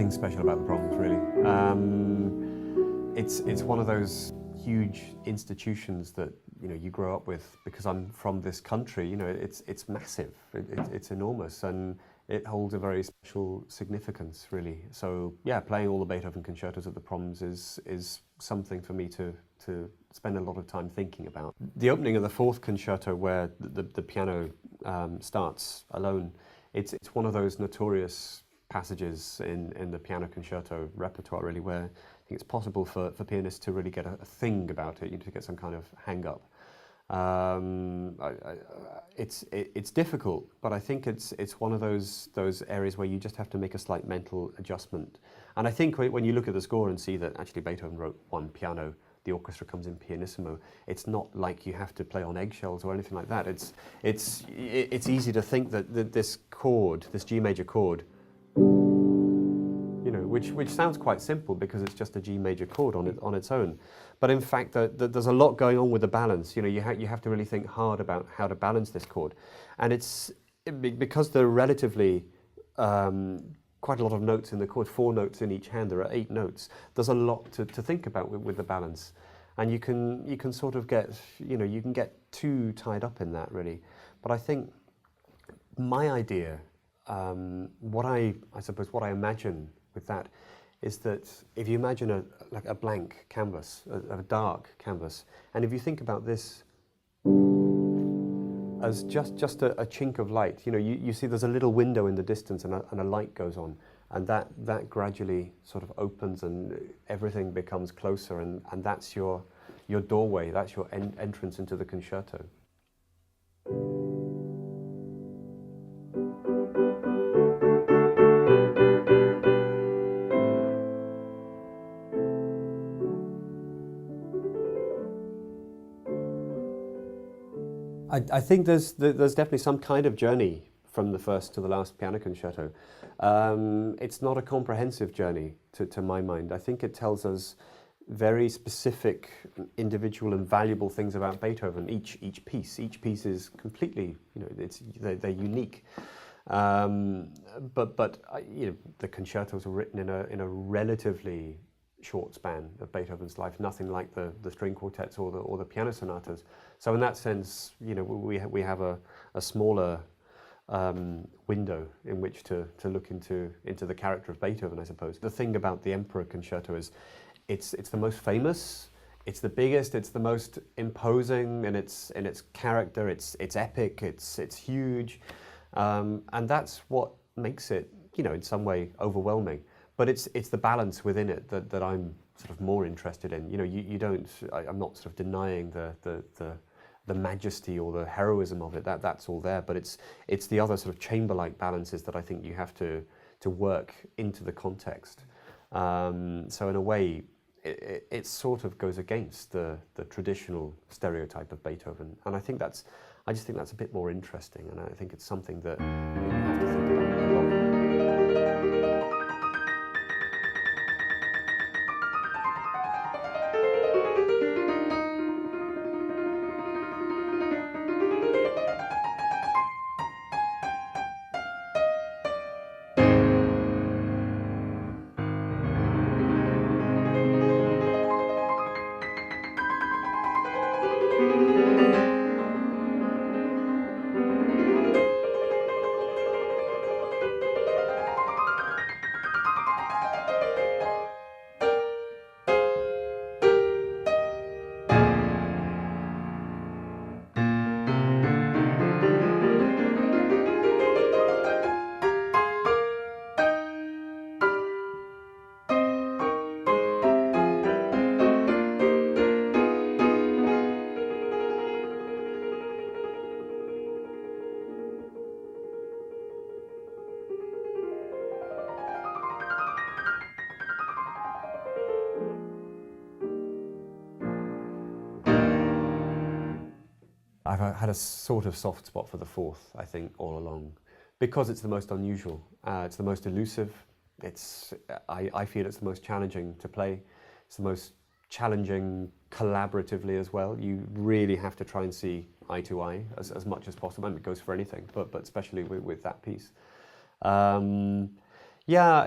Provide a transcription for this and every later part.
nothing special about the Proms, really. It's one of those huge institutions that you grow up with. Because I'm from this country, it's massive. It's enormous, and it holds a very special significance, really. So yeah, playing all the Beethoven concertos at the Proms is something for me to spend a lot of time thinking about. The opening of the fourth concerto, where the piano starts alone, it's one of those notorious passages in the piano concerto repertoire, really, where I think it's possible for pianists to really get a thing about it, to get some kind of hang-up. It's difficult, but I think it's one of those areas where you just have to make a slight mental adjustment. And I think when you look at the score and see that actually Beethoven wrote one piano, the orchestra comes in pianissimo, it's not like you have to play on eggshells or anything like that. It's easy to think that this chord, this G major chord, which sounds quite simple because it's just a G major chord on its own. But in fact, there's a lot going on with the balance. You have to really think hard about how to balance this chord. And because there are relatively quite a lot of notes in the chord, 4 notes in each hand, there are 8 notes. There's a lot to think about with the balance. And you can sort of get, you can get too tied up in that, really. But I think my idea, what I imagine with that is that if you imagine a blank canvas, a dark canvas, and if you think about this as just a chink of light, you see there's a little window in the distance and a light goes on, and that gradually sort of opens and everything becomes closer, and that's your doorway, that's your entrance into the concerto. I think there's definitely some kind of journey from the first to the last piano concerto. It's not a comprehensive journey to my mind. I think it tells us very specific, individual and valuable things about Beethoven. Each piece is completely, they're unique. But the concertos were written in a relatively short span of Beethoven's life, nothing like the string quartets or the piano sonatas. So in that sense, we have a smaller window in which to look into the character of Beethoven, I suppose. The thing about the Emperor Concerto is it's the most famous, it's the biggest, it's the most imposing in its character. It's epic, it's huge, and that's what makes it, in some way overwhelming. But it's the balance within it that I'm sort of more interested in. I'm not sort of denying the majesty or the heroism of it. That's all there. But it's the other sort of chamber-like balances that I think you have to work into the context. So in a way, it sort of goes against the traditional stereotype of Beethoven, and I just think that's a bit more interesting, and I think it's something that you have to think about a lot. I've had a sort of soft spot for the fourth, I think, all along, because it's the most unusual, it's the most elusive, I feel it's the most challenging to play, it's the most challenging collaboratively as well. You really have to try and see eye to eye as much as possible, and it goes for anything, but especially with that piece. Yeah,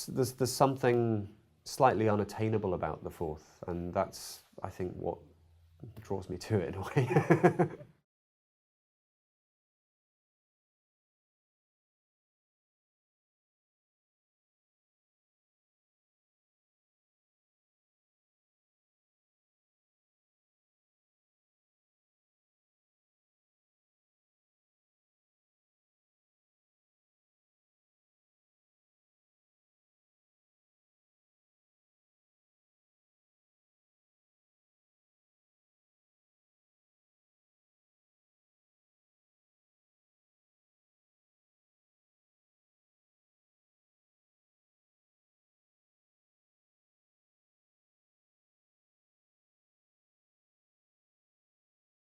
there's something slightly unattainable about the fourth, and that's, I think, what draws me to it in a way.